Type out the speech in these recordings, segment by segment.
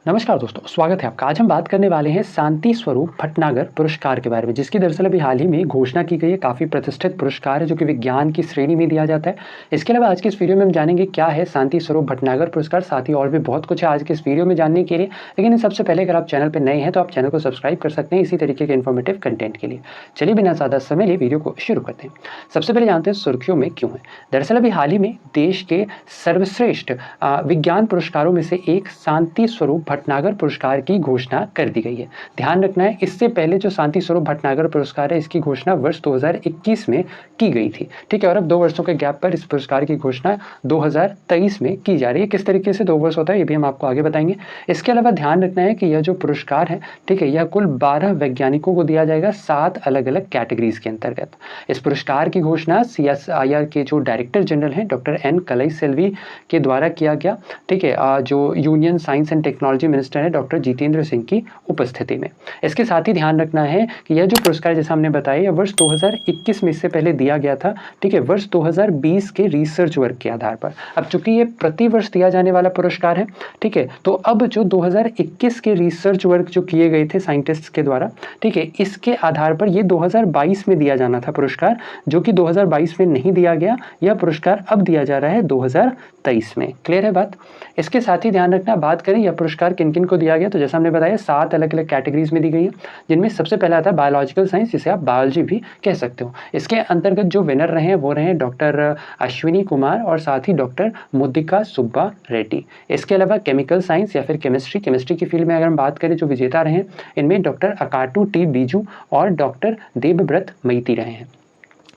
नमस्कार दोस्तों, स्वागत है आपका। आज हम बात करने वाले हैं शांति स्वरूप भटनागर पुरस्कार के बारे में, जिसकी दरअसल अभी हाल ही में घोषणा की गई है। काफ़ी प्रतिष्ठित पुरस्कार है जो कि विज्ञान की श्रेणी में दिया जाता है। इसके अलावा आज की इस वीडियो में हम जानेंगे क्या है शांति स्वरूप भटनागर पुरस्कार। साथ ही और भी बहुत कुछ है आज के इस वीडियो में जानने के लिए। लेकिन सबसे पहले अगर आप चैनल पर नए हैं तो आप चैनल को सब्सक्राइब कर सकते हैं इसी तरीके के इन्फॉर्मेटिव कंटेंट के लिए। चलिए बिना ज़्यादा समय लिए वीडियो को शुरू करते हैं। सबसे पहले जानते हैं सुर्खियों में क्यों है। दरअसल अभी हाल ही में देश के सर्वश्रेष्ठ विज्ञान पुरस्कारों में से एक शांति स्वरूप भटनागर पुरस्कार की घोषणा कर दी गई है। ध्यान रखना है, इससे पहले जो शांति स्वरूप भटनागर पुरस्कार है इसकी घोषणा वर्ष 2021 में की गई थी। ठीक है, और अब 2 वर्षों के गैप पर इस पुरस्कार की घोषणा 2023 में की जा रही है। किस तरीके से 2 वर्ष होता है ये भी हम आपको आगे बताएंगे। इसके अलावा ध्यान रखना है कि यह जो पुरस्कार है, ठीक है, यह कुल 12 वैज्ञानिकों को दिया जाएगा 7 अलग अलग कैटेगरीज के अंतर्गत। इस पुरस्कार की घोषणा CSIR के जो डायरेक्टर जनरल हैं डॉक्टर एन कलाईसेल्वी के द्वारा किया गया। ठीक है, जो union science and technology minister है डॉक्टर जितेंद्र सिंह की उपस्थिति में। इसके साथ ही ध्यान रखना है कि यह जो पुरस्कार जैसा हमने बताया यह वर्ष 2021 में इससे पहले दिया गया था। ठीक है, वर्ष 2020 के रिसर्च वर्क के आधार पर। अब चूंकि ये प्रति वर्ष दिया जाने वाला पुरस्कार है, ठीक है, तो अब जो 2021 के रिसर्च वर्क जो किए गए थे साइंटिस्ट के द्वारा, ठीक है, इसके आधार पर ये 2022 में दिया जाना था पुरस्कार, जो कि 2022 में नहीं दिया गया। यह पुरस्कार अब दिया जा रहा है 2023 में। क्लियर है बात। इसके साथ ही ध्यान रखना, बात करें यह पुरस्कार किन किन को दिया गया, तो जैसा हमने बताया 7 अलग अलग कैटेगरीज में दी गई है, जिनमें सबसे पहला आता है बायोलॉजिकल साइंस, जिसे आप बायोलॉजी भी कह सकते हो। इसके अंतर्गत जो विनर रहे हैं वो रहे डॉक्टर अश्विनी कुमार और साथ ही डॉक्टर मुद्रिका सुब्बा रेड्डी। इसके अलावा केमिकल साइंस या फिर केमिस्ट्री की फील्ड में अगर हम बात करें जो विजेता रहे हैं, इनमें डॉक्टर अकाटू टी बीजू और डॉक्टर देवव्रत मैती रहे हैं।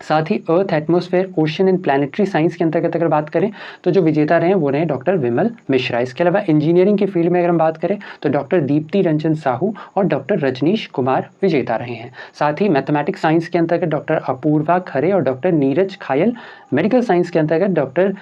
साथ ही earth, atmosphere, ocean and planetary science के अंतर्गत अगर बात करें तो जो विजेता रहे वो रहे डॉक्टर विमल मिश्रा। इसके अलावा इंजीनियरिंग की फील्ड में अगर हम बात करें तो डॉक्टर दीप्ति रंजन साहू और डॉक्टर रजनीश कुमार विजेता रहे हैं। साथ ही मैथमेटिक्स साइंस के अंतर्गत डॉक्टर अपूर्वा खरे और डॉक्टर नीरज खायल, मेडिकल साइंस के अंतर्गत डॉक्टर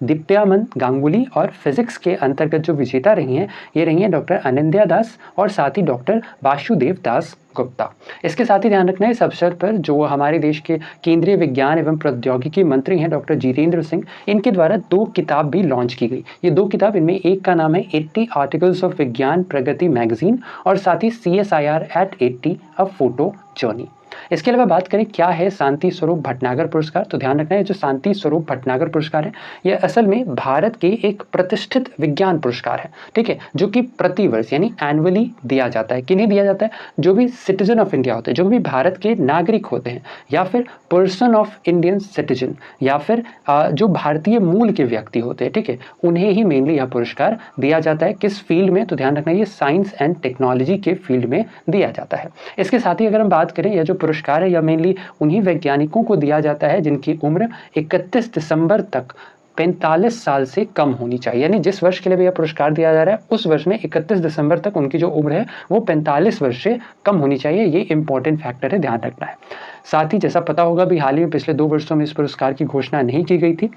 दीप्त्यामन गांगुली और फिजिक्स के अंतर्गत जो विजेता रही हैं ये रही हैं डॉक्टर अनिंद्या दास और साथ ही डॉक्टर वासुदेव दास गुप्ता। इसके साथ ही ध्यान रखना है इस अवसर पर जो हमारे देश के केंद्रीय विज्ञान एवं प्रौद्योगिकी मंत्री हैं डॉक्टर जितेंद्र सिंह, इनके द्वारा 2 किताब भी लॉन्च की गई। ये 2 किताब, इनमें एक का नाम है 80 आर्टिकल्स ऑफ विज्ञान प्रगति मैगजीन और साथ ही CSIR at 80 a photo journey. इसके अलावा बात करें क्या है शांति स्वरूप भटनागर पुरस्कार, तो ध्यान रखना है जो शांति स्वरूप भटनागर पुरस्कार है यह असल में भारत के एक प्रतिष्ठित विज्ञान पुरस्कार है। ठीक है, जो कि प्रतिवर्ष यानी एनुअली दिया जाता है। किन्हें दिया जाता है? जो भी सिटीजन ऑफ इंडिया होते हैं, जो भी भारत के नागरिक होते हैं, या फिर पर्सन ऑफ इंडियन सिटीजन, या फिर जो भारतीय मूल के व्यक्ति होते हैं, ठीक है, उन्हें ही मेनली यह पुरस्कार दिया जाता है। किस फील्ड में? तो ध्यान रखना ये साइंस एंड टेक्नोलॉजी के फील्ड में दिया जाता है। इसके साथ ही अगर हम बात करें यह जो पुरस्कार है यह मेनली उन्हीं वैज्ञानिकों को दिया जाता है जिनकी उम्र 31 दिसंबर तक 45 साल से कम होनी चाहिए। यानी जिस वर्ष के लिए यह पुरस्कार दिया जा रहा है उस वर्ष में 31 दिसंबर तक उनकी जो उम्र है वो 45 वर्ष से कम होनी चाहिए। ये इंपॉर्टेंट फैक्टर है, ध्यान रखना है। साथ ही जैसा पता होगा भी हाल ही में पिछले 2 वर्षों में इस पुरस्कार की घोषणा नहीं की गई थी।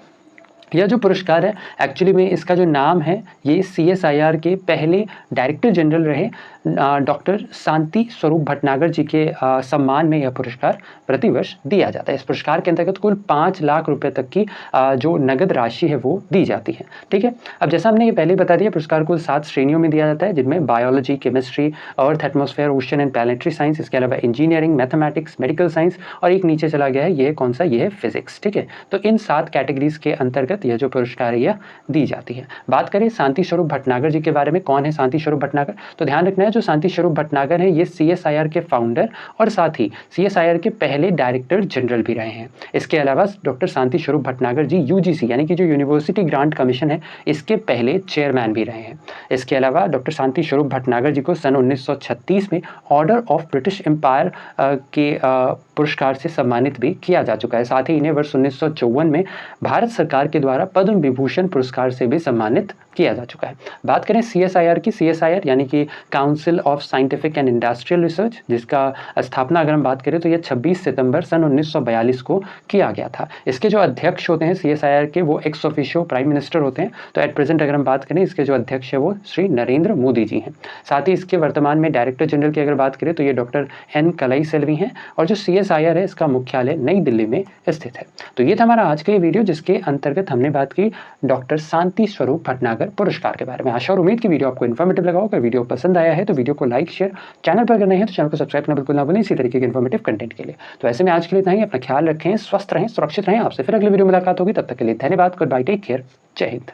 यह जो पुरस्कार है एक्चुअली में इसका जो नाम है ये CSIR के पहले डायरेक्टर जनरल रहे डॉक्टर शांति स्वरूप भटनागर जी के सम्मान में यह पुरस्कार प्रतिवर्ष दिया जाता है। इस पुरस्कार के अंतर्गत कुल 5 लाख रुपए तक की जो नगद राशि है वो दी जाती है। ठीक है, अब जैसा हमने ये पहले बता दिया पुरस्कार कुल 7 श्रेणियों में दिया जाता है, जिनमें biology, chemistry, earth, atmosphere, ocean and planetary science, इसके अलावा इंजीनियरिंग, मैथमेटिक्स, मेडिकल साइंस और एक नीचे चला गया है, ये कौन सा? ये है फिजिक्स। ठीक है, तो इन 7 कैटेगरीज के अंतर्गत यह जो पुरस्कार है यह दी जाती है। बात करें शांति स्वरूप भटनागर जी के बारे में, कौन है शांति स्वरूप भटनागर? तो ध्यान रखना है जो शांति स्वरूप भटनागर है ये CSIR के फाउंडर और साथ ही CSIR के पहले डायरेक्टर जनरल भी रहे हैं। इसके अलावा डॉक्टर शांति स्वरूप भटनागर जी UGC यानी कि जो यूनिवर्सिटी ग्रांट कमीशन है इसके पहले चेयरमैन भी रहे हैं। इसके अलावा डॉक्टर शांति स्वरूप भटनागर जी को सन 1936 में ऑर्डर ऑफ ब्रिटिश एम्पायर के पुरस्कार से सम्मानित भी किया जा चुका है। साथ ही इन्हें वर्ष 1954 में भारत सरकार के द्वारा पद्म विभूषण पुरस्कार से भी सम्मानित किया जा चुका है। बात करें CSIR की, CSIR यानी कि council of scientific and industrial research, जिसका स्थापना अगर हम बात करें तो यह 26 सितंबर सन 1942 को किया गया था। इसके जो अध्यक्ष होते हैं CSIR के वो एक्स ऑफिशियो प्राइम मिनिस्टर होते हैं। तो एट प्रेजेंट अगर हम बात करें इसके जो अध्यक्ष है वो श्री नरेंद्र मोदी जी हैं। साथ ही इसके वर्तमान में डायरेक्टर जनरल की अगर बात करें तो ये डॉक्टर एन कलाईसेल्वी हैं और जो CSIR है इसका मुख्यालय नई दिल्ली में स्थित है। तो ये था हमारा आज का ये वीडियो जिसके अंतर्गत हमने बात की डॉक्टर शांति स्वरूप भटनागर पुरस्कार के बारे में। आशा और उम्मीद की वीडियो आपको इन्फॉर्मेटिव लगा होगा। वीडियो पसंद आया है तो वीडियो को लाइक शेयर, चैनल पर करना है तो चैनल को सब्सक्राइब करना बिल्कुल ना भूलें इसी तरीके के इन्फॉर्मेटिव कंटेंट के लिए। तो ऐसे में आज के लिए इतना ही। अपना ख्याल रखें, स्वस्थ रहें, सुरक्षित रहें। आपसे फिर अगले वीडियो में मुलाकात होगी, तब तक के लिए धन्यवाद। गुड बाय, टेक केयर, जय हिंद।